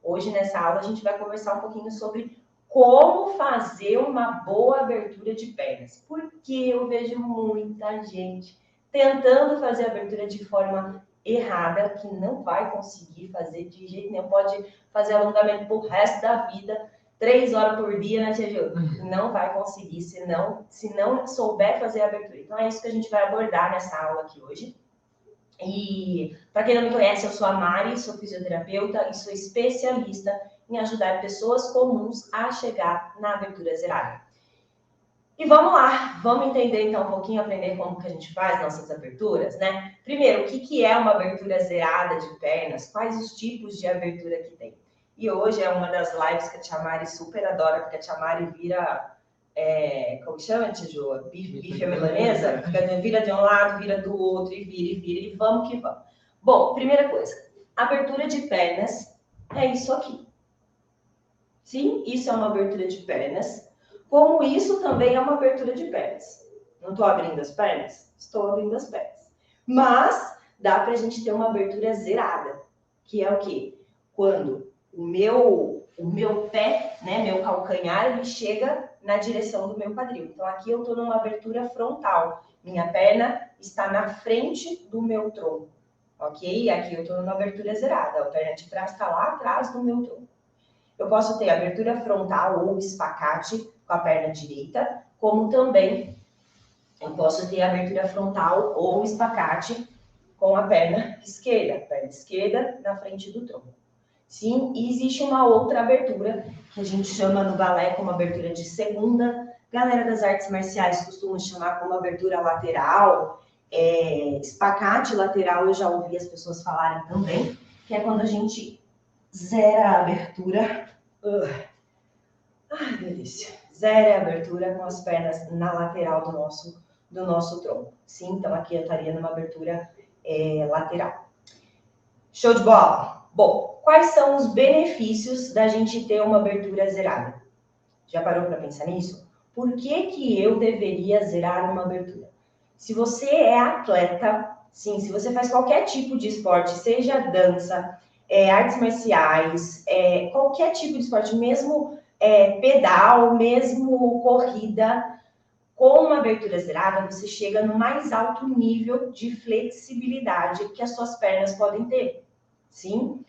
Hoje, nessa aula, a gente vai conversar um pouquinho sobre como fazer uma boa abertura de pernas. Porque eu vejo muita gente tentando fazer a abertura de forma errada, que não vai conseguir fazer de jeito nenhum, pode fazer alongamento pro resto da vida, 3 horas por dia, né, Tia Ju? Não vai conseguir se não souber fazer a abertura. Então, é isso que a gente vai abordar nessa aula aqui hoje. E, para quem não me conhece, eu sou a Mari, sou fisioterapeuta e sou especialista em ajudar pessoas comuns a chegar na abertura zerada. E vamos lá, vamos entender então um pouquinho, aprender como que a gente faz nossas aberturas, né? Primeiro, o que é uma abertura zerada de pernas? Quais os tipos de abertura que tem? E hoje é uma das lives que a Tia Mari super adora, porque a Tia Mari vira, como que chama, Tia Ju? Bife à milanesa? Vira de um lado, vira do outro, e vira, e vamos que vamos. Bom, primeira coisa, abertura de pernas é isso aqui. Sim, isso é uma abertura de pernas. Como isso também é uma abertura de pernas. Não estou abrindo as pernas? Estou abrindo as pernas. Mas dá para a gente ter uma abertura zerada, que é o quê? Quando o meu pé, né, meu calcanhar, ele chega na direção do meu quadril. Então, aqui eu estou numa abertura frontal. Minha perna está na frente do meu tronco, ok? Aqui eu estou numa abertura zerada. A perna de trás está lá atrás do meu tronco. Eu posso ter abertura frontal ou espacate com a perna direita, como também eu posso ter abertura frontal ou espacate com a perna esquerda na frente do tronco. Sim, e existe uma outra abertura que a gente chama no balé como abertura de segunda. Galera das artes marciais costuma chamar como abertura lateral, espacate lateral, eu já ouvi as pessoas falarem também, que é quando a gente zera a abertura. Ai, delícia. Zera a abertura com as pernas na lateral do nosso tronco. Sim, então aqui eu estaria numa abertura lateral. Show de bola! Bom, quais são os benefícios da gente ter uma abertura zerada? Já parou para pensar nisso? Por que eu deveria zerar uma abertura? Se você é atleta, sim, se você faz qualquer tipo de esporte, seja dança, artes marciais, qualquer tipo de esporte, mesmo pedal, mesmo corrida, com uma abertura zerada, você chega no mais alto nível de flexibilidade que as suas pernas podem ter, sim?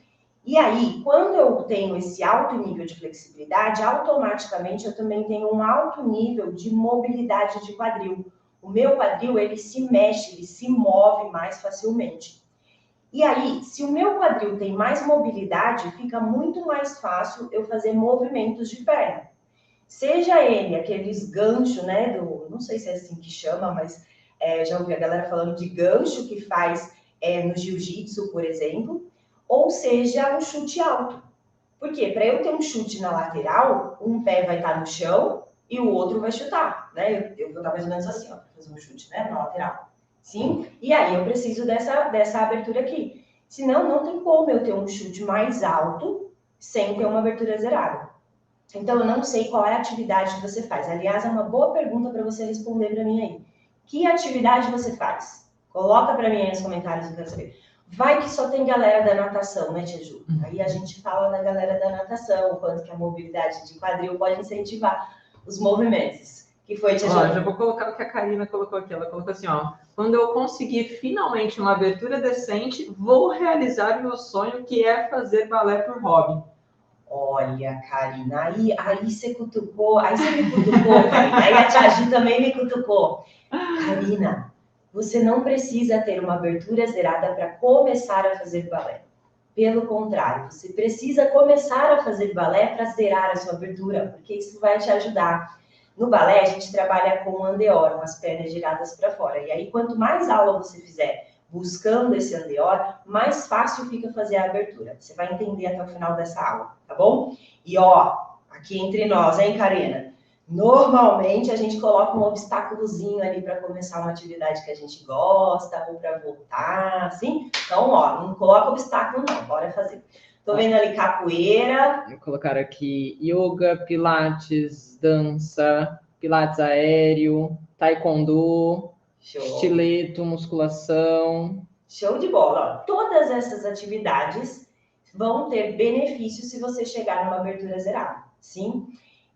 E aí, quando eu tenho esse alto nível de flexibilidade, automaticamente eu também tenho um alto nível de mobilidade de quadril. O meu quadril, ele se mexe, ele se move mais facilmente. E aí, se o meu quadril tem mais mobilidade, fica muito mais fácil eu fazer movimentos de perna. Seja ele aqueles ganchos, né, não sei se é assim que chama, mas já ouvi a galera falando de gancho que faz no jiu-jitsu, por exemplo, ou seja, um chute alto. Por quê? Para eu ter um chute na lateral, um pé vai estar no chão e o outro vai chutar, né? Eu vou estar mais ou menos assim, ó, para fazer um chute, né, na lateral. Sim? E aí eu preciso dessa abertura aqui. Senão, não tem como eu ter um chute mais alto sem ter uma abertura zerada. Então, eu não sei qual é a atividade que você faz. Aliás, é uma boa pergunta para você responder para mim aí. Que atividade você faz? Coloca para mim aí nos comentários, eu quero saber. Vai que só tem galera da natação, né, Tia Ju? Aí a gente fala da galera da natação, o quanto que a mobilidade de quadril pode incentivar os movimentos. Que foi, Tia Ju? Já vou colocar o que a Karina colocou aqui. Ela colocou assim, ó. Quando eu conseguir finalmente uma abertura decente, vou realizar meu sonho, que é fazer balé por hobby. Olha, Karina, aí você cutucou, aí você me cutucou, Karina. Aí a Tia Ju também me cutucou. Karina, você não precisa ter uma abertura zerada para começar a fazer balé. Pelo contrário, você precisa começar a fazer balé para zerar a sua abertura, porque isso vai te ajudar. No balé, a gente trabalha com o andeor, com as pernas giradas para fora. E aí, quanto mais aula você fizer buscando esse andeor, mais fácil fica fazer a abertura. Você vai entender até o final dessa aula, tá bom? E ó, aqui entre nós, hein, Karina? Normalmente a gente coloca um obstáculozinho ali para começar uma atividade que a gente gosta ou para voltar, assim. Então, ó, não coloca obstáculo não, bora fazer. Tô vendo ali capoeira. Vou colocar aqui yoga, pilates, dança, pilates aéreo, taekwondo, estileto, musculação. Show de bola. Ó, todas essas atividades vão ter benefícios se você chegar numa abertura zerada, sim?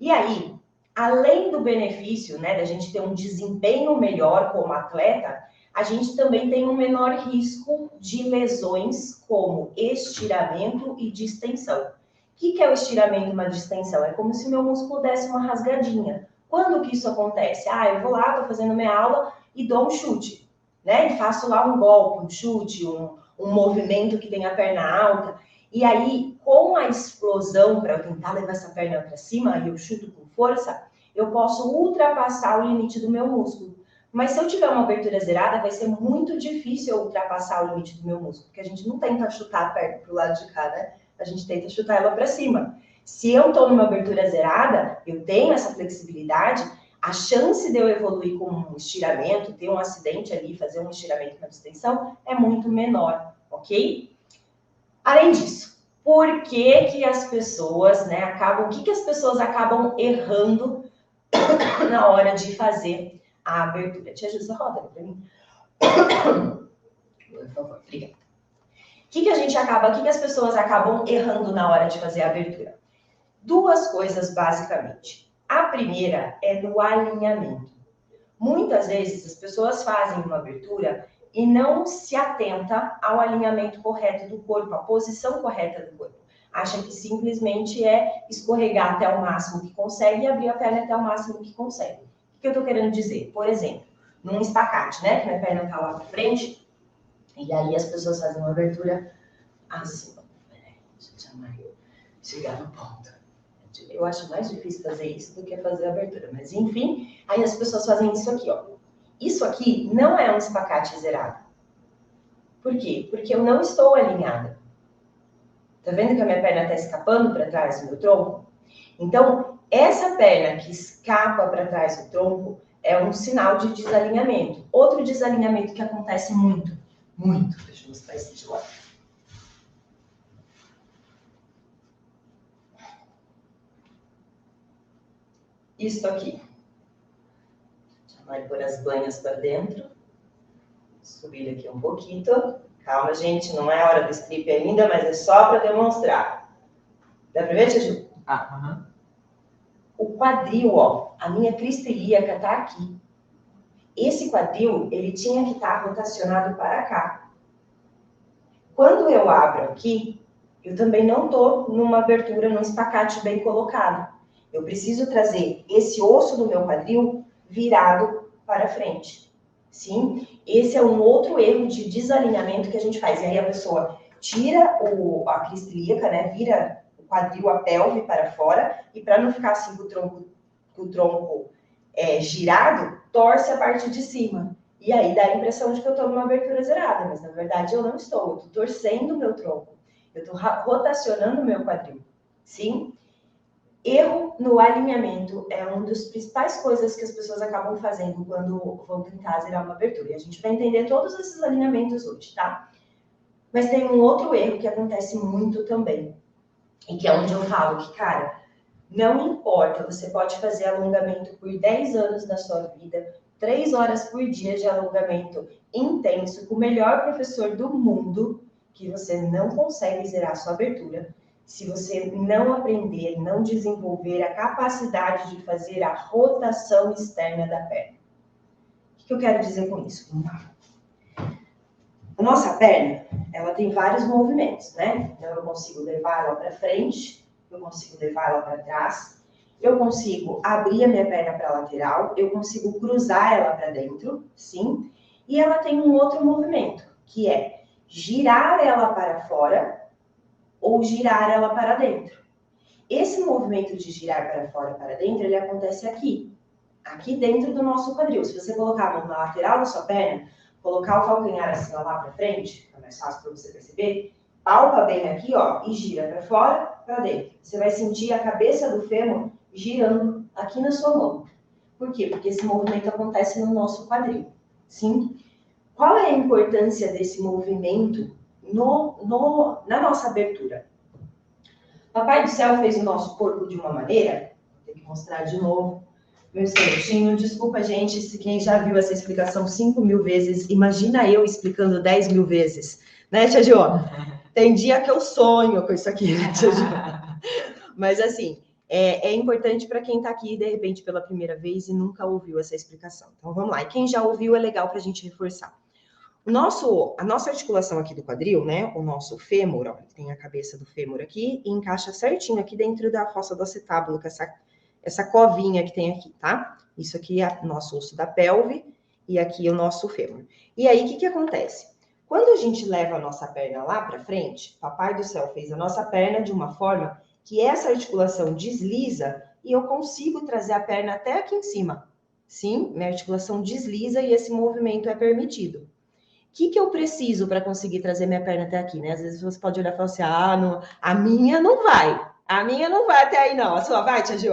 E aí, além do benefício, né, da gente ter um desempenho melhor como atleta, a gente também tem um menor risco de lesões como estiramento e distensão. O que é o estiramento e uma distensão? É como se o meu músculo desse uma rasgadinha. Quando que isso acontece? Eu vou lá, tô fazendo minha aula e dou um chute, né? E faço lá um golpe, um chute, um movimento que tem a perna alta. E aí, com a explosão, para eu tentar levar essa perna para cima, e eu chuto com força, eu posso ultrapassar o limite do meu músculo. Mas se eu tiver uma abertura zerada, vai ser muito difícil eu ultrapassar o limite do meu músculo, porque a gente não tenta chutar a perna para o lado de cá, né? A gente tenta chutar ela para cima. Se eu estou numa abertura zerada, eu tenho essa flexibilidade, a chance de eu evoluir com um estiramento, ter um acidente ali, fazer um estiramento na distensão, é muito menor, ok? Além disso, por que as pessoas, né, acabam... O que as pessoas acabam errando na hora de fazer a abertura? Tia Júlia, roda para mim. Por favor, obrigada. O que as pessoas acabam errando na hora de fazer a abertura? Duas coisas, basicamente. A primeira é no alinhamento. Muitas vezes as pessoas fazem uma abertura e não se atenta ao alinhamento correto do corpo, à posição correta do corpo. Acha que simplesmente é escorregar até o máximo que consegue e abrir a perna até o máximo que consegue. O que eu estou querendo dizer? Por exemplo, num espacate, né? Que minha perna está lá para frente, e aí as pessoas fazem uma abertura assim. Deixa eu chegar no ponto. Eu acho mais difícil fazer isso do que fazer a abertura. Mas, enfim, aí as pessoas fazem isso aqui, ó. Isso aqui não é um espacate zerado. Por quê? Porque eu não estou alinhada. Tá vendo que a minha perna está escapando para trás do meu tronco? Então, essa perna que escapa para trás do tronco é um sinal de desalinhamento. Outro desalinhamento que acontece muito. Deixa eu mostrar esse de lado. Isso aqui. Vai pôr as banhas para dentro. Subir aqui um pouquinho. Calma, gente, não é hora do strip ainda, mas é só para demonstrar. Dá para ver, Tia Ju? O quadril, ó, a minha crista ilíaca está aqui. Esse quadril, ele tinha que estar rotacionado para cá. Quando eu abro aqui, eu também não estou numa abertura, num espacate bem colocado. Eu preciso trazer esse osso do meu quadril virado para frente. Sim? Esse é um outro erro de desalinhamento que a gente faz. E aí a pessoa tira a crista ilíaca, né? Vira o quadril, a pelve para fora. E para não ficar assim com o tronco girado, torce a parte de cima. E aí dá a impressão de que eu estou numa abertura zerada. Mas na verdade eu não estou. Eu estou torcendo o meu tronco. Eu estou rotacionando o meu quadril. Sim? Erro no alinhamento é uma das principais coisas que as pessoas acabam fazendo quando vão tentar zerar uma abertura. E a gente vai entender todos esses alinhamentos hoje, tá? Mas tem um outro erro que acontece muito também. E que é onde eu falo que, cara, não importa, você pode fazer alongamento por 10 anos da sua vida, 3 horas por dia de alongamento intenso, com o melhor professor do mundo, que você não consegue zerar a sua abertura. Se você não aprender, não desenvolver a capacidade de fazer a rotação externa da perna. O que eu quero dizer com isso? A nossa perna, ela tem vários movimentos, né? Então, eu consigo levar ela para frente, eu consigo levar ela para trás, eu consigo abrir a minha perna para a lateral, eu consigo cruzar ela para dentro, sim? E ela tem um outro movimento, que é girar ela para fora ou girar ela para dentro. Esse movimento de girar para fora e para dentro, ele acontece aqui dentro do nosso quadril. Se você colocar a mão na lateral da sua perna, colocar o calcanhar assim, ó, lá para frente, é mais fácil para você perceber, palpa bem aqui, ó, e gira para fora, para dentro. Você vai sentir a cabeça do fêmur girando aqui na sua mão. Por quê? Porque esse movimento acontece no nosso quadril, sim? Qual é a importância desse movimento na nossa abertura? Papai do Céu fez o nosso corpo de uma maneira, vou ter que mostrar de novo, meu certinho, desculpa gente, se quem já viu essa explicação 5.000 vezes, imagina eu explicando 10.000 vezes, né, Tia Jo? Tem dia que eu sonho com isso aqui, né, tia Ju? Mas assim, é importante para quem está aqui, de repente, pela primeira vez e nunca ouviu essa explicação. Então, vamos lá. E quem já ouviu, é legal para a gente reforçar. A nossa articulação aqui do quadril, né? O nosso fêmur, ó, tem a cabeça do fêmur aqui e encaixa certinho aqui dentro da fossa do acetábulo, com essa covinha que tem aqui, tá? Isso aqui é o nosso osso da pelve e aqui o nosso fêmur. E aí, o que acontece? Quando a gente leva a nossa perna lá para frente, Papai do Céu fez a nossa perna de uma forma que essa articulação desliza e eu consigo trazer a perna até aqui em cima. Sim, minha articulação desliza e esse movimento é permitido. O que eu preciso para conseguir trazer minha perna até aqui, né? Às vezes você pode olhar e falar assim, não, a minha não vai. A minha não vai até aí, não. A sua vai, tia Ju?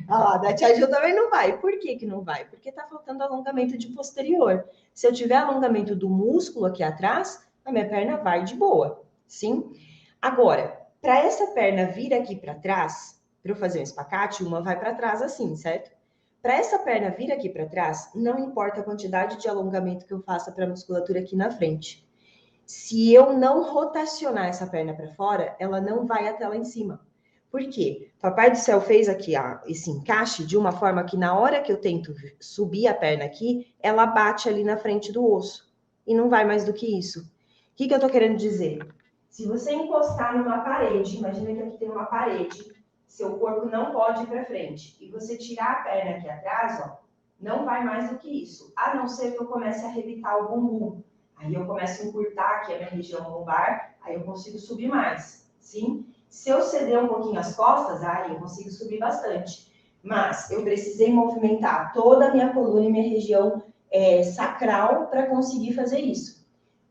Ah, da tia Ju também não vai. Por que não vai? Porque tá faltando alongamento de posterior. Se eu tiver alongamento do músculo aqui atrás, a minha perna vai de boa, sim? Agora, para essa perna vir aqui para trás, para eu fazer um espacate, uma vai para trás assim, certo? Para essa perna vir aqui para trás, não importa a quantidade de alongamento que eu faça para a musculatura aqui na frente. Se eu não rotacionar essa perna para fora, ela não vai até lá em cima. Por quê? Papai do Céu fez aqui esse encaixe de uma forma que na hora que eu tento subir a perna aqui, ela bate ali na frente do osso. E não vai mais do que isso. O que eu tô querendo dizer? Se você encostar numa parede, imagina que aqui tem uma parede, seu corpo não pode ir para frente, e você tirar a perna aqui atrás, ó, não vai mais do que isso. A não ser que eu comece a arrebitar o bumbum. Aí eu começo a encurtar aqui a minha região lombar, aí eu consigo subir mais, sim? Se eu ceder um pouquinho as costas, aí eu consigo subir bastante. Mas eu precisei movimentar toda a minha coluna e minha região sacral para conseguir fazer isso.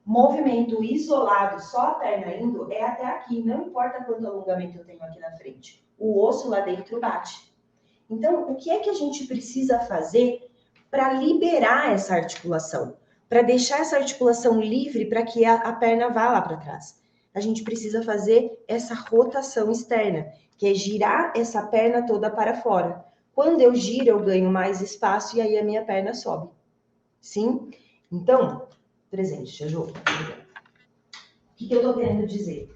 Movimento isolado, só a perna indo, é até aqui. Não importa quanto alongamento eu tenho aqui na frente. O osso lá dentro bate. Então, o que é que a gente precisa fazer para liberar essa articulação? Para deixar essa articulação livre para que a perna vá lá para trás? A gente precisa fazer essa rotação externa, que é girar essa perna toda para fora. Quando eu giro, eu ganho mais espaço e aí a minha perna sobe. Sim? Então, presente, tia Ju. O que eu estou querendo dizer?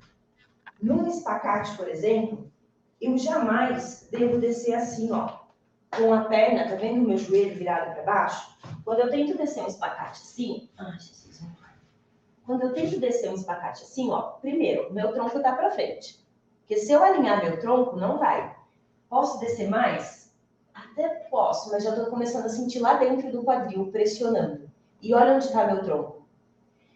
Num espacate, por exemplo, eu jamais devo descer assim, ó, com a perna, tá vendo o meu joelho virado para baixo? Quando eu tento descer um espacate assim, quando eu tento descer um espacate assim, ó, primeiro, meu tronco tá para frente. Porque se eu alinhar meu tronco, não vai. Posso descer mais? Até posso, mas já tô começando a sentir lá dentro do quadril, pressionando. E olha onde tá meu tronco.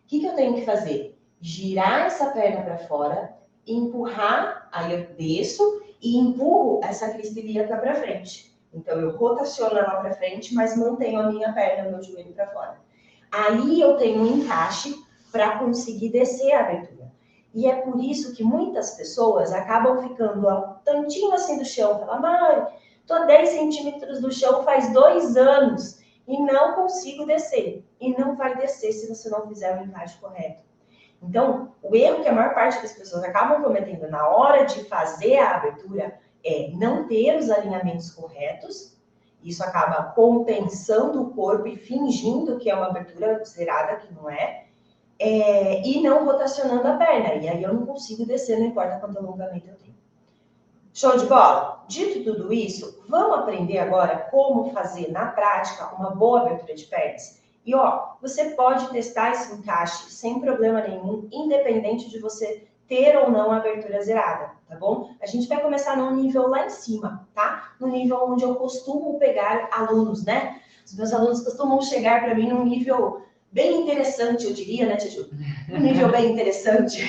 O que eu tenho que fazer? Girar essa perna para fora, empurrar, aí eu desço e empurro essa crista ilíaca para frente. Então, eu rotaciono ela para frente, mas mantenho a minha perna, meu joelho para fora. Aí eu tenho um encaixe para conseguir descer a abertura. E é por isso que muitas pessoas acabam ficando um tantinho assim do chão. Falam, Mari, tô a 10 centímetros do chão faz 2 anos e não consigo descer. E não vai descer se você não fizer o encaixe correto. Então, o erro que a maior parte das pessoas acabam cometendo na hora de fazer a abertura é não ter os alinhamentos corretos. Isso acaba compensando o corpo e fingindo que é uma abertura zerada, que não é. E não rotacionando a perna. E aí eu não consigo descer, não importa quanto alongamento eu tenho. Show de bola? Dito tudo isso, vamos aprender agora como fazer na prática uma boa abertura de pernas. E ó, você pode testar esse encaixe sem problema nenhum, independente de você ter ou não a abertura zerada, tá bom? A gente vai começar num nível lá em cima, tá? No nível onde eu costumo pegar alunos, né? Os meus alunos costumam chegar para mim num nível bem interessante, eu diria, né, Tia Ju? Um nível bem interessante.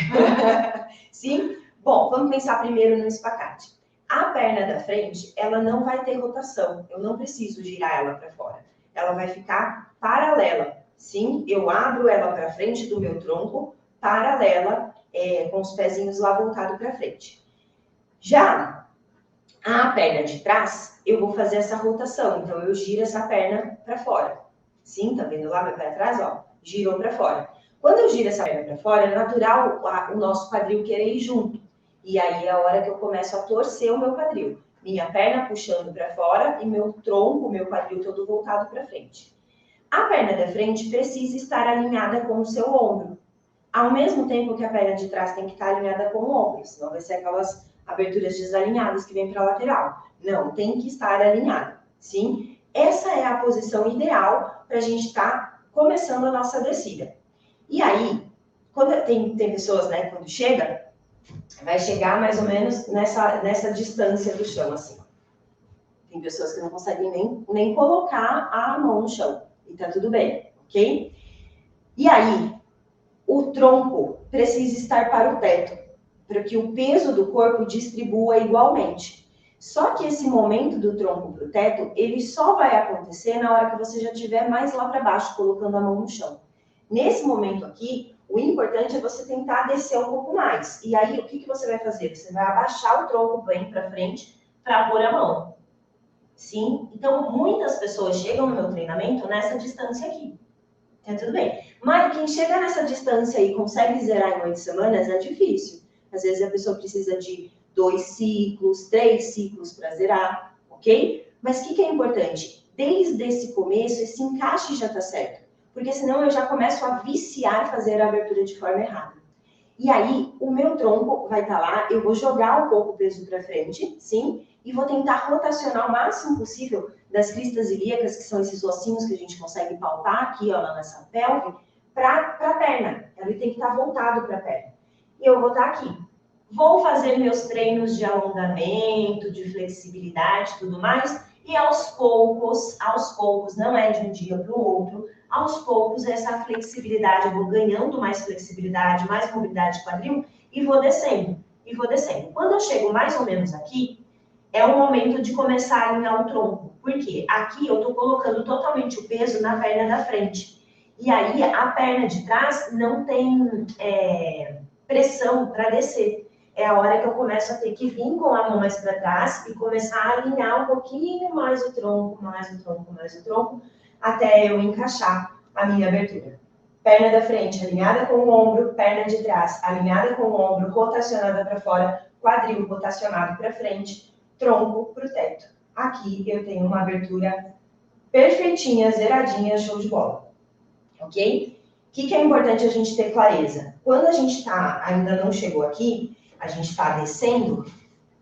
Sim? Bom, vamos pensar primeiro no espacate. A perna da frente, ela não vai ter rotação. Eu não preciso girar ela para fora. Ela vai ficar paralela. Sim, eu abro ela para frente do meu tronco, paralela, com os pezinhos lá voltados para frente. Já a perna de trás, eu vou fazer essa rotação. Então, eu giro essa perna para fora. Sim, tá vendo lá meu pé atrás, ó? Girou para fora. Quando eu giro essa perna para fora, é natural o nosso quadril querer ir junto. E aí é a hora que eu começo a torcer o meu quadril. Minha perna puxando para fora e meu tronco, meu quadril todo voltado para frente. A perna da frente precisa estar alinhada com o seu ombro. ao mesmo tempo que a perna de trás tem que estar alinhada com o ombro, senão vai ser aquelas aberturas desalinhadas que vem para a lateral. Não, tem que estar alinhada, sim? Essa é a posição ideal para a gente estar começando a nossa descida. E aí, quando tem pessoas, né, quando chega, vai chegar mais ou menos nessa distância do chão, assim. Tem pessoas que não conseguem nem colocar a mão no chão. E tá tudo bem, ok? E aí, o tronco precisa estar para o teto, para que o peso do corpo distribua igualmente. Só que esse momento do tronco para o teto, ele só vai acontecer na hora que você já estiver mais lá para baixo, colocando a mão no chão. Nesse momento aqui, o importante é você tentar descer um pouco mais. E aí, o que você vai fazer? Você vai abaixar o tronco bem para frente para pôr a mão. Sim? Então, muitas pessoas chegam no meu treinamento nessa distância aqui. Tá tudo bem. Mas quem chega nessa distância e consegue zerar em 8 semanas é difícil. Às vezes a pessoa precisa de 2 ciclos, 3 ciclos para zerar, ok? Mas o que é importante? Desde esse começo, esse encaixe já está certo. Porque senão eu já começo a viciar e fazer a abertura de forma errada. E aí, o meu tronco vai estar lá, eu vou jogar um pouco o peso para frente, sim? E vou tentar rotacionar o máximo possível das cristas ilíacas, que são esses ossinhos que a gente consegue palpar aqui, ó, nessa pelve, para a perna. Ele tem que estar voltado para a perna. E eu vou estar aqui. Vou fazer meus treinos de alongamento, de flexibilidade e tudo mais. E aos poucos, não é de um dia para o outro, aos poucos essa flexibilidade, eu vou ganhando mais flexibilidade, mais mobilidade de quadril e vou descendo, Quando eu chego mais ou menos aqui, é o momento de começar a alinhar o tronco. Por quê? Aqui eu estou colocando totalmente o peso na perna da frente. E aí a perna de trás não tem pressão para descer. É a hora que eu começo a ter que vir com a mão mais para trás e começar a alinhar um pouquinho mais o tronco, até eu encaixar a minha abertura. Perna da frente alinhada com o ombro, perna de trás alinhada com o ombro, rotacionada para fora, quadril rotacionado para frente, tronco para o teto. Aqui eu tenho uma abertura perfeitinha, zeradinha, show de bola. Ok? O que é importante a gente ter clareza? Quando a gente ainda não chegou aqui, a gente está descendo,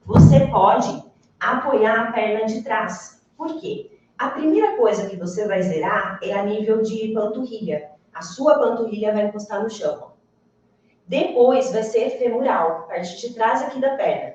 você pode apoiar a perna de trás. Por quê? A primeira coisa que você vai zerar é a nível de panturrilha. A sua panturrilha vai encostar no chão. Depois vai ser femoral, parte de trás aqui da perna.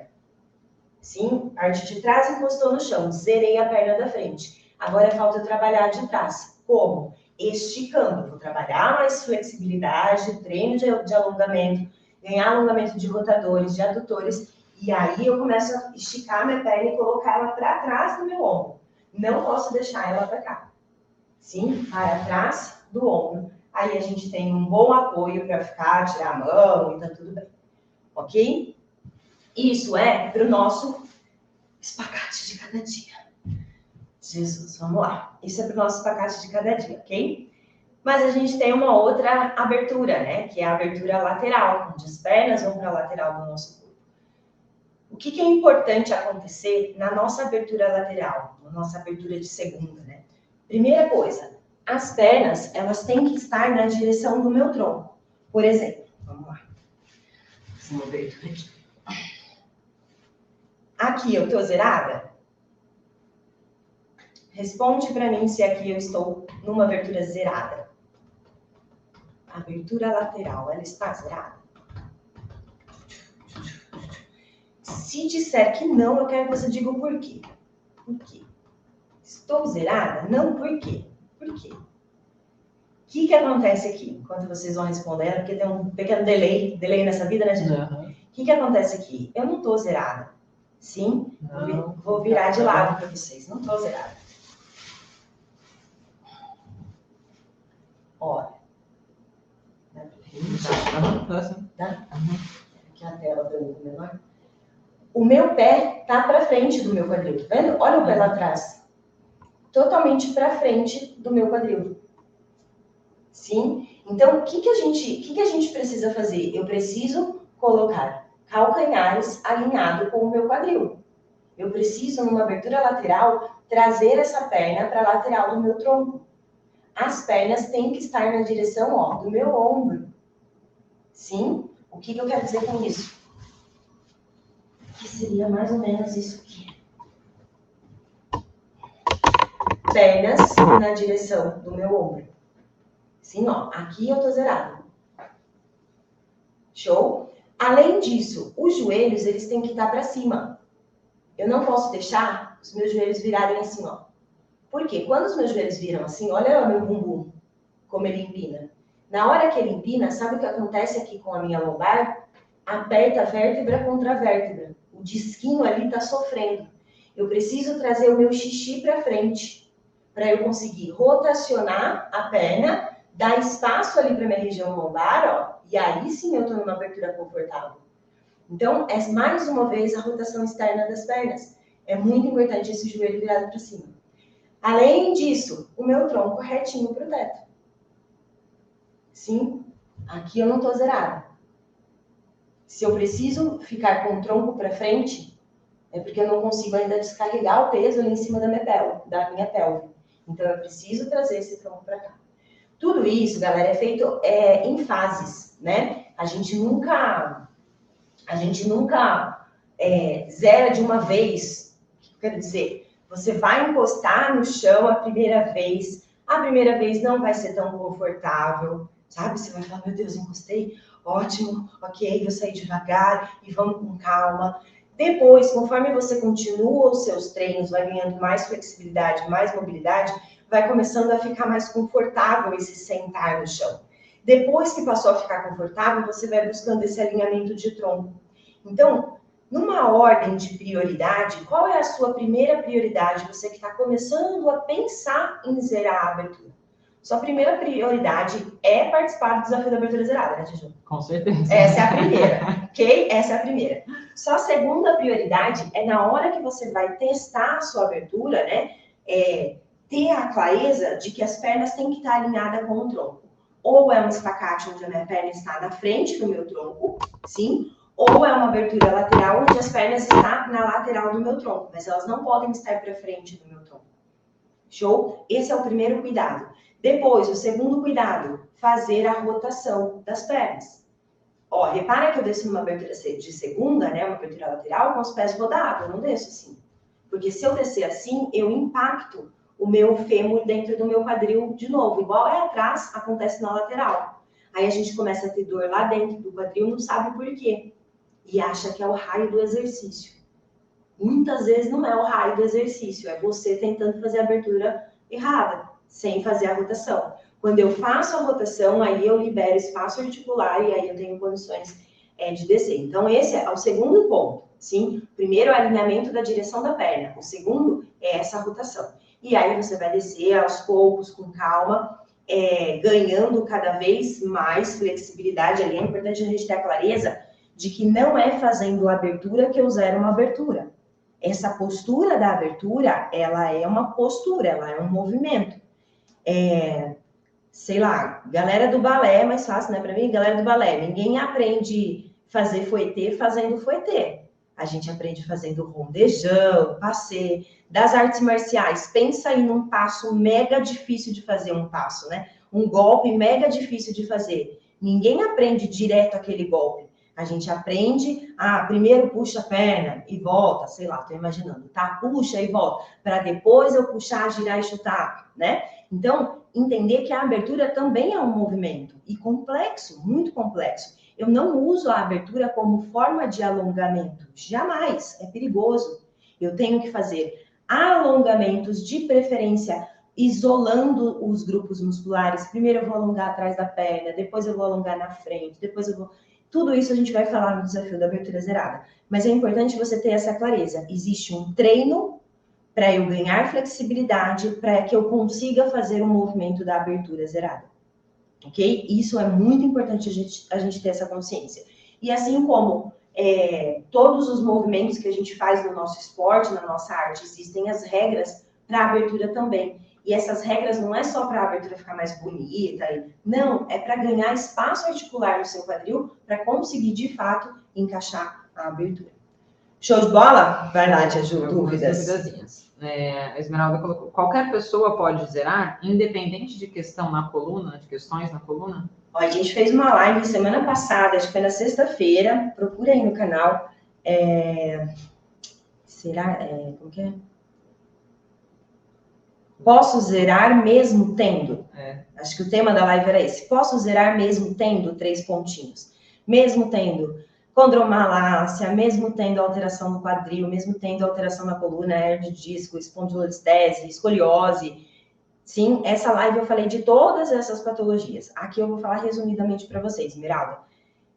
Sim, parte de trás encostou no chão, zerei a perna da frente. Agora falta trabalhar de trás. Como? Esticando. Vou trabalhar mais flexibilidade, treino de alongamento, ganhar alongamento de rotadores, de adutores. E aí eu começo a esticar minha perna e colocar ela para trás do meu ombro. Não posso deixar ela para cá. Sim, para trás do ombro. Aí a gente tem um bom apoio para tirar a mão e tá tudo bem. Ok? Isso é para o nosso espacate de cada dia. Jesus, vamos lá. Isso é para o nosso espacate de cada dia, ok? Mas a gente tem uma outra abertura, né? Que é a abertura lateral, onde as pernas vão para a lateral do nosso corpo. O que é importante acontecer na nossa abertura lateral, na nossa abertura de segunda, né? Primeira coisa, as pernas, elas têm que estar na direção do meu tronco. Por exemplo, vamos lá. Vamos ver tudo aqui. Aqui eu estou zerada? Responde para mim se aqui eu estou numa abertura zerada. Abertura lateral, ela está zerada? Se disser que não, eu quero que você diga o porquê. Por quê? Estou zerada? Não, por quê? Por quê? O que acontece aqui? Enquanto vocês vão respondendo, porque tem um pequeno delay nessa vida, né, gente? Uhum. O que acontece aqui? Eu não estou zerada. Sim? Não. Vou virar de lado para vocês. Não estou zerada. Olha. Dá pra ver? Dá? Aqui a tela para mim menor. O meu pé tá para frente do meu quadril, tá vendo? Olha o pé lá atrás. Totalmente para frente do meu quadril. Sim? Então, o que a gente precisa fazer? Eu preciso colocar calcanhares alinhado com o meu quadril. Eu preciso, numa abertura lateral, trazer essa perna para a lateral do meu tronco. As pernas têm que estar na direção, ó, do meu ombro. Sim? O que eu quero dizer com isso? Que seria mais ou menos isso aqui. Pernas na direção do meu ombro. Sim, ó. Aqui eu tô zerado. Show? Além disso, os joelhos, eles têm que estar para cima. Eu não posso deixar os meus joelhos virarem assim, ó. Por quê? Quando os meus joelhos viram assim, olha o meu bumbum, como ele empina. Na hora que ele empina, sabe o que acontece aqui com a minha lombar? Aperta vértebra contra vértebra. O disquinho ali está sofrendo. Eu preciso trazer o meu xixi para frente, para eu conseguir rotacionar a perna, dar espaço ali para minha região lombar, ó, e aí sim eu estou numa abertura confortável. Então, é mais uma vez a rotação externa das pernas. É muito importante esse joelho virado para cima. Além disso, o meu tronco retinho para o teto. Sim, aqui eu não estou zerada. Se eu preciso ficar com o tronco para frente, é porque eu não consigo ainda descarregar o peso ali em cima da minha pelve. Então, eu preciso trazer esse tronco para cá. Tudo isso, galera, é feito em fases, né? A gente nunca zera de uma vez. O que eu quero dizer? Você vai encostar no chão a primeira vez não vai ser tão confortável, sabe? Você vai falar, meu Deus, encostei, ótimo, ok, vou sair devagar e vamos com calma. Depois, conforme você continua os seus treinos, vai ganhando mais flexibilidade, mais mobilidade, vai começando a ficar mais confortável esse sentar no chão. Depois que passou a ficar confortável, você vai buscando esse alinhamento de tronco. Então, numa ordem de prioridade, qual é a sua primeira prioridade? Você que está começando a pensar em zerar a abertura. Sua primeira prioridade é participar do desafio da abertura zerada, né, Tiju? Com certeza. Essa é a primeira, ok? Essa é a primeira. Só a segunda prioridade é na hora que você vai testar a sua abertura, né? Ter a clareza de que as pernas têm que estar alinhadas com o tronco. Ou é um espacate onde a minha perna está na frente do meu tronco, sim? Ou é uma abertura lateral onde as pernas estão na lateral do meu tronco, mas elas não podem estar para frente do meu tronco. Show? Esse é o primeiro cuidado. Depois, o segundo cuidado, fazer a rotação das pernas. Ó, repara que eu desço numa abertura de segunda, né, uma abertura lateral, com os pés rodados, eu não desço assim. Porque se eu descer assim, eu impacto o meu fêmur dentro do meu quadril de novo. Igual é atrás, acontece na lateral. Aí a gente começa a ter dor lá dentro do quadril, não sabe por quê. E acha que é o raio do exercício. Muitas vezes não é o raio do exercício, é você tentando fazer a abertura errada, sem fazer a rotação. Quando eu faço a rotação, aí eu libero espaço articular e aí eu tenho condições de descer. Então, esse é o segundo ponto, sim? Primeiro, o alinhamento da direção da perna. O segundo é essa rotação. E aí você vai descer aos poucos, com calma, ganhando cada vez mais flexibilidade. Ali é importante a gente ter a clareza de que não é fazendo a abertura que eu zero uma abertura. Essa postura da abertura, ela é uma postura, ela é um movimento. Sei lá, galera do balé é mais fácil, né? Para mim, galera do balé, ninguém aprende fazer fouetê fazendo fouetê. A gente aprende fazendo rondejão, passê. Das artes marciais, pensa aí num passo mega difícil de fazer um passo, né? Um golpe mega difícil de fazer. Ninguém aprende direto aquele golpe. A gente aprende, primeiro puxa a perna e volta, sei lá, tô imaginando, tá? Puxa e volta, para depois eu puxar, girar e chutar, né? Então, entender que a abertura também é um movimento, e complexo, muito complexo. Eu não uso a abertura como forma de alongamento, jamais, é perigoso. Eu tenho que fazer alongamentos, de preferência, isolando os grupos musculares. Primeiro eu vou alongar atrás da perna, depois eu vou alongar na frente, depois eu vou... Tudo isso a gente vai falar no desafio da abertura zerada. Mas é importante você ter essa clareza. Existe um treino para eu ganhar flexibilidade, para que eu consiga fazer o movimento da abertura zerada. Ok? Isso é muito importante a gente ter essa consciência. E assim como todos os movimentos que a gente faz no nosso esporte, na nossa arte, existem as regras para a abertura também. E essas regras não é só para a abertura ficar mais bonita, não, é para ganhar espaço articular no seu quadril, para conseguir, de fato, encaixar a abertura. Show de bola? Vai lá, Tia Ju, dúvidas. A Esmeralda colocou, qualquer pessoa pode zerar, independente de questão na coluna, de questões na coluna? Ó, a gente fez uma live semana passada, acho que foi na sexta-feira. Procura aí no canal. Como que é? Posso zerar mesmo tendo? Acho que o tema da live era esse. Posso zerar mesmo tendo 3 pontinhos? Mesmo tendo condromalácia, mesmo tendo alteração no quadril, mesmo tendo alteração na coluna, hernia de disco, espondilolistese, escoliose. Sim, essa live eu falei de todas essas patologias. Aqui eu vou falar resumidamente para vocês, Esmeralda.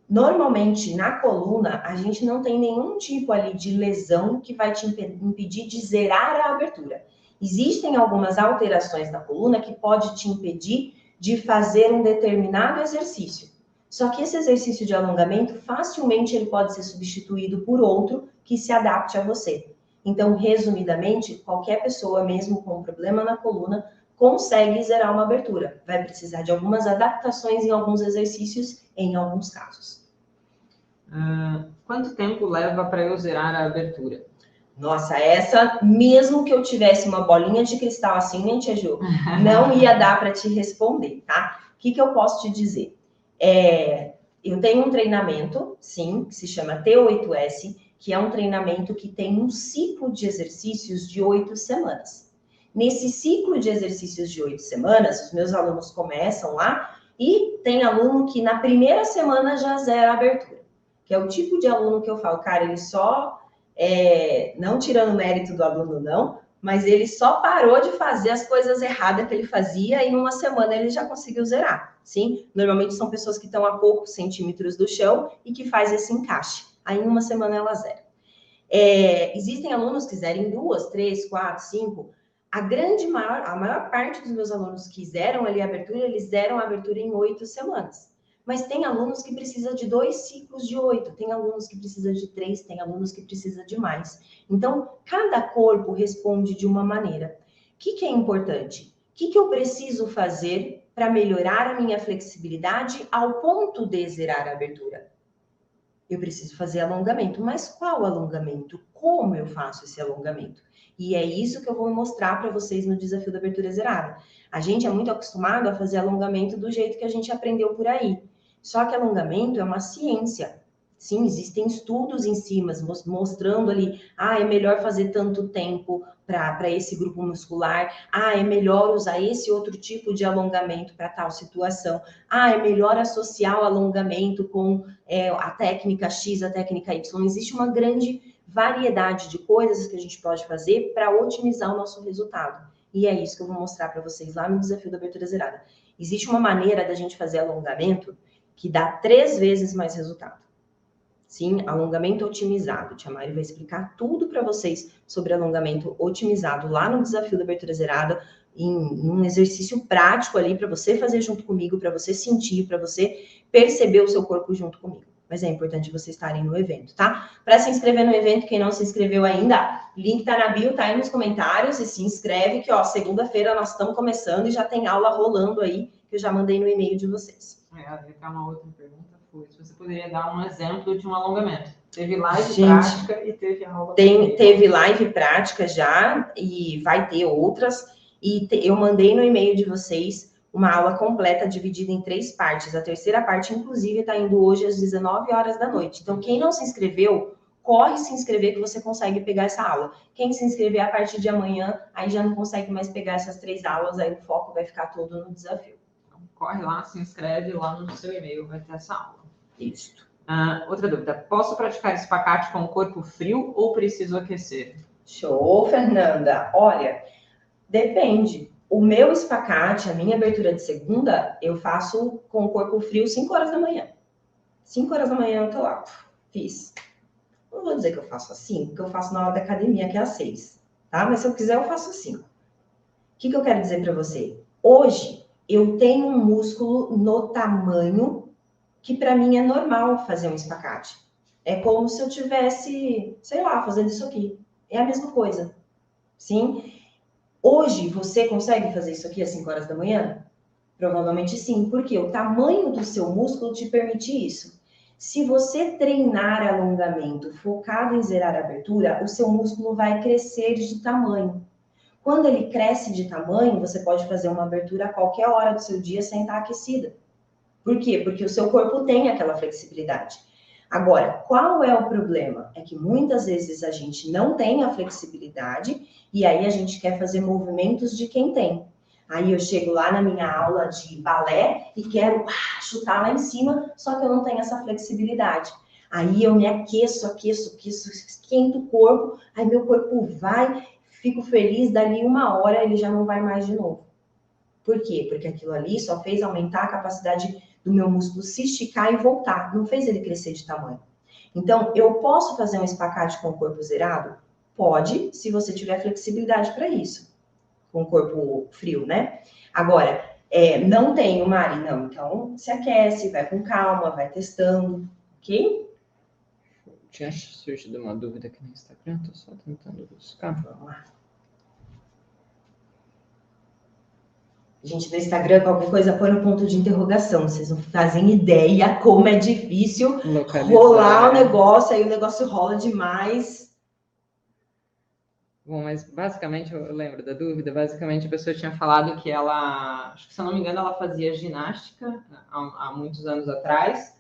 Normalmente, na coluna, a gente não tem nenhum tipo ali de lesão que vai te impedir de zerar a abertura. Existem algumas alterações na coluna que pode te impedir de fazer um determinado exercício. Só que esse exercício de alongamento, facilmente ele pode ser substituído por outro que se adapte a você. Então, resumidamente, qualquer pessoa, mesmo com um problema na coluna, consegue zerar uma abertura. Vai precisar de algumas adaptações em alguns exercícios, em alguns casos. Quanto tempo leva para eu zerar a abertura? Nossa, essa, mesmo que eu tivesse uma bolinha de cristal assim, né, Tia Ju, não ia dar para te responder, tá? O que eu posso te dizer? Eu tenho um treinamento, sim, que se chama T8S, que é um treinamento que tem um ciclo de exercícios de 8 semanas. Nesse ciclo de exercícios de 8 semanas, os meus alunos começam lá e tem aluno que na primeira semana já zera a abertura, que é o tipo de aluno que eu falo, cara, ele só... não tirando o mérito do aluno, não, mas ele só parou de fazer as coisas erradas que ele fazia e em uma semana ele já conseguiu zerar, sim? Normalmente são pessoas que estão a poucos centímetros do chão e que faz esse encaixe. Aí em uma semana ela zera. Existem alunos que zerem 2, 3, 4, 5. A maior parte dos meus alunos que zeram ali a abertura, eles zeram a abertura em 8 semanas. Mas tem alunos que precisam de 2 ciclos de 8, tem alunos que precisam de 3, tem alunos que precisam de mais. Então, cada corpo responde de uma maneira. O que é importante? O que eu preciso fazer para melhorar a minha flexibilidade ao ponto de zerar a abertura? Eu preciso fazer alongamento, mas qual alongamento? Como eu faço esse alongamento? E é isso que eu vou mostrar para vocês no desafio da abertura zerada. A gente é muito acostumado a fazer alongamento do jeito que a gente aprendeu por aí. Só que alongamento é uma ciência. Sim, existem estudos em cima mostrando ali, é melhor fazer tanto tempo para esse grupo muscular, é melhor usar esse outro tipo de alongamento para tal situação, é melhor associar o alongamento com a técnica X, a técnica Y. Existe uma grande variedade de coisas que a gente pode fazer para otimizar o nosso resultado. E é isso que eu vou mostrar para vocês lá no desafio da abertura zerada. Existe uma maneira da gente fazer alongamento que dá 3 vezes mais resultado. Sim, alongamento otimizado. Tia Mari vai explicar tudo para vocês sobre alongamento otimizado lá no desafio da abertura zerada, em um exercício prático ali para você fazer junto comigo, para você sentir, para você perceber o seu corpo junto comigo. Mas é importante vocês estarem no evento, tá? Para se inscrever no evento, quem não se inscreveu ainda, link tá na bio, tá aí nos comentários e se inscreve que, ó, segunda-feira nós estamos começando e já tem aula rolando aí, que eu já mandei no e-mail de vocês. Uma outra pergunta foi se você poderia dar um exemplo de um alongamento. Teve live prática e teve aula. Teve live prática já e vai ter outras. E eu mandei no e-mail de vocês uma aula completa dividida em 3 partes. A terceira parte, inclusive, está indo hoje às 19 horas da noite. Então, quem não se inscreveu, corre se inscrever que você consegue pegar essa aula. Quem se inscrever a partir de amanhã, aí já não consegue mais pegar essas 3 aulas, aí o foco vai ficar todo no desafio. Então, corre lá, se inscreve lá no seu e-mail, vai ter essa aula. Isso. Outra dúvida, posso praticar espacate com o corpo frio ou preciso aquecer? Show, Fernanda. Olha, depende. O meu espacate, a minha abertura de segunda, eu faço com o corpo frio 5 horas da manhã. 5 horas da manhã eu tô lá, fiz. Não vou dizer que eu faço assim, porque eu faço na hora da academia, que é às 6, tá? Mas se eu quiser, eu faço assim. O que eu quero dizer para você? Hoje, eu tenho um músculo no tamanho que para mim é normal fazer um espacate. É como se eu tivesse, sei lá, fazendo isso aqui. É a mesma coisa. Sim? Hoje, você consegue fazer isso aqui às 5 horas da manhã? Provavelmente sim, porque o tamanho do seu músculo te permite isso. Se você treinar alongamento focado em zerar a abertura, o seu músculo vai crescer de tamanho. Quando ele cresce de tamanho, você pode fazer uma abertura a qualquer hora do seu dia sem estar aquecida. Por quê? Porque o seu corpo tem aquela flexibilidade. Agora, qual é o problema? É que muitas vezes a gente não tem a flexibilidade e aí a gente quer fazer movimentos de quem tem. Aí eu chego lá na minha aula de balé e quero chutar lá em cima, só que eu não tenho essa flexibilidade. Aí eu me aqueço, esquento o corpo, aí meu corpo vai, fico feliz, dali 1 hora ele já não vai mais de novo. Por quê? Porque aquilo ali só fez aumentar a capacidade do meu músculo se esticar e voltar, não fez ele crescer de tamanho. Então, eu posso fazer um espacate com o corpo zerado? Pode, se você tiver flexibilidade para isso, com o corpo frio, né? Agora, não tenho, Mari, não. Então, se aquece, vai com calma, vai testando, ok? Tinha surgido uma dúvida aqui no Instagram, tô só tentando buscar. Vamos lá. Gente, no Instagram, qualquer coisa põe no ponto de interrogação. Vocês não fazem ideia como é difícil rolar o negócio, aí o negócio rola demais. Bom, mas basicamente, eu lembro da dúvida, basicamente a pessoa tinha falado que ela, acho que se eu não me engano, ela fazia ginástica há muitos anos atrás,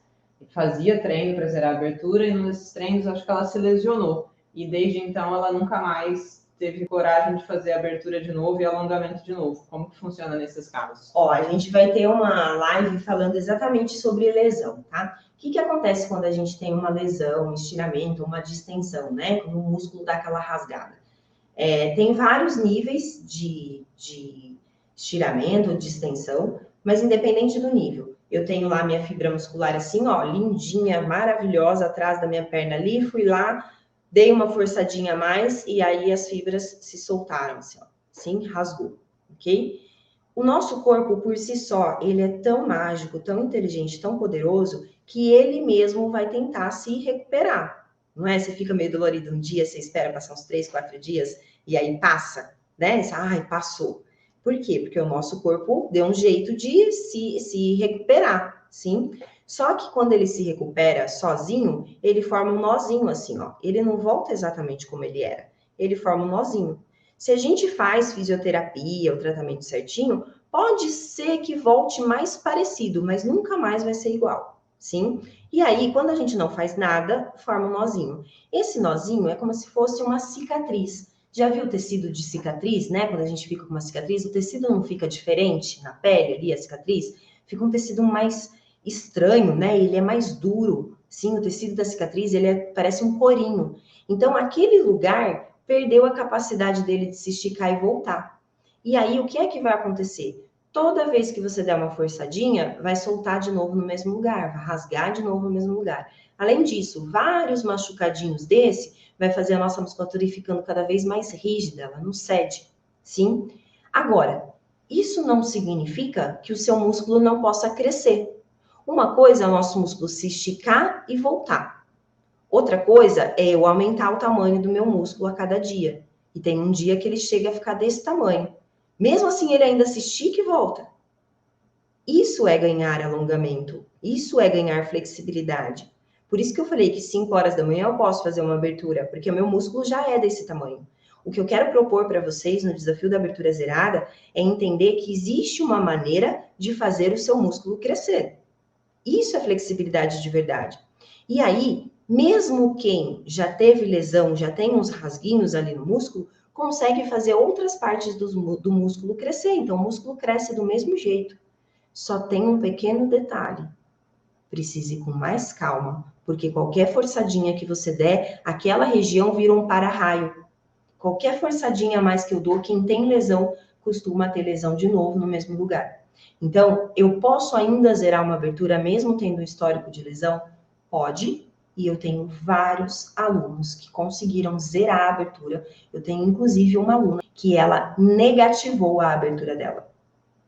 fazia treino para zerar a abertura, e nesses treinos acho que ela se lesionou. E desde então ela nunca mais teve coragem de fazer a abertura de novo e alongamento de novo. Como que funciona nesses casos? Ó, a gente vai ter uma live falando exatamente sobre lesão, tá? O que acontece quando a gente tem uma lesão, um estiramento, uma distensão, né? Quando o músculo dá aquela rasgada. Tem vários níveis de estiramento, de extensão, mas independente do nível. Eu tenho lá minha fibra muscular assim, ó, lindinha, maravilhosa, atrás da minha perna ali, fui lá, dei uma forçadinha a mais e aí as fibras se soltaram, assim, ó, sim, rasgou, ok? O nosso corpo, por si só, ele é tão mágico, tão inteligente, tão poderoso, que ele mesmo vai tentar se recuperar. Não é? Você fica meio dolorido um dia, você espera passar uns 3, 4 dias, e aí passa, né? Você, ai, passou. Por quê? Porque o nosso corpo deu um jeito de se recuperar, sim? Só que quando ele se recupera sozinho, ele forma um nozinho assim, ó. Ele não volta exatamente como ele era. Ele forma um nozinho. Se a gente faz fisioterapia, o tratamento certinho, pode ser que volte mais parecido, mas nunca mais vai ser igual, sim? E aí, quando a gente não faz nada, forma um nozinho. Esse nozinho é como se fosse uma cicatriz. Já viu o tecido de cicatriz, né? Quando a gente fica com uma cicatriz, o tecido não fica diferente na pele ali, a cicatriz? Fica um tecido mais estranho, né? Ele é mais duro. Sim, o tecido da cicatriz, parece um corinho. Então, aquele lugar perdeu a capacidade dele de se esticar e voltar. E aí, o que é que vai acontecer? Toda vez que você der uma forçadinha, vai soltar de novo no mesmo lugar, vai rasgar de novo no mesmo lugar. Além disso, vários machucadinhos desse vai fazer a nossa musculatura ir ficando cada vez mais rígida, ela não cede, sim? Agora, isso não significa que o seu músculo não possa crescer. Uma coisa é o nosso músculo se esticar e voltar. Outra coisa é eu aumentar o tamanho do meu músculo a cada dia. E tem um dia que ele chega a ficar desse tamanho. Mesmo assim, ele ainda se estica e volta. Isso é ganhar alongamento. Isso é ganhar flexibilidade. Por isso que eu falei que 5 horas da manhã eu posso fazer uma abertura, porque o meu músculo já é desse tamanho. O que eu quero propor para vocês no desafio da abertura zerada é entender que existe uma maneira de fazer o seu músculo crescer. Isso é flexibilidade de verdade. E aí, mesmo quem já teve lesão, já tem uns rasguinhos ali no músculo, consegue fazer outras partes do músculo crescer. Então, o músculo cresce do mesmo jeito. Só tem um pequeno detalhe. Precise ir com mais calma, porque qualquer forçadinha que você der, aquela região vira um para-raio. Qualquer forçadinha a mais que eu dou, quem tem lesão costuma ter lesão de novo no mesmo lugar. Então, eu posso ainda zerar uma abertura mesmo tendo um histórico de lesão? Pode, e eu tenho vários alunos que conseguiram zerar a abertura. Eu tenho, inclusive, uma aluna que ela negativou a abertura dela.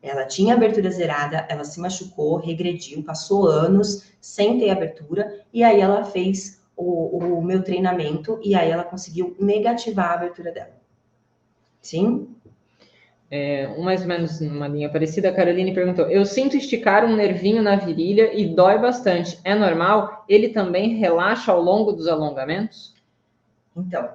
Ela tinha abertura zerada, ela se machucou, regrediu, passou anos sem ter abertura, e aí ela fez o meu treinamento, e aí ela conseguiu negativar a abertura dela. Sim? Mais ou menos numa linha parecida, a Caroline perguntou: eu sinto esticar um nervinho na virilha e dói bastante. É normal? Ele também relaxa ao longo dos alongamentos? Então,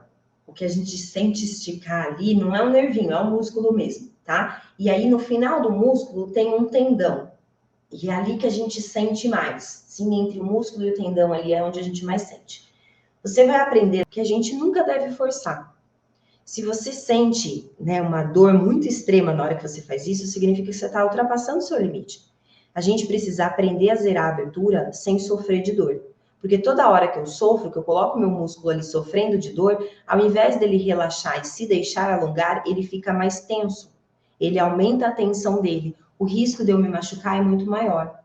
o que a gente sente esticar ali não é um nervinho, é um músculo mesmo, tá? E aí no final do músculo tem um tendão. E é ali que a gente sente mais. Sim, entre o músculo e o tendão ali é onde a gente mais sente. Você vai aprender que a gente nunca deve forçar. Se você sente, né, uma dor muito extrema na hora que você faz isso, significa que você está ultrapassando o seu limite. A gente precisa aprender a zerar a abertura sem sofrer de dor. Porque toda hora que eu sofro, que eu coloco meu músculo ali sofrendo de dor, ao invés dele relaxar e se deixar alongar, ele fica mais tenso. Ele aumenta a tensão dele. O risco de eu me machucar é muito maior.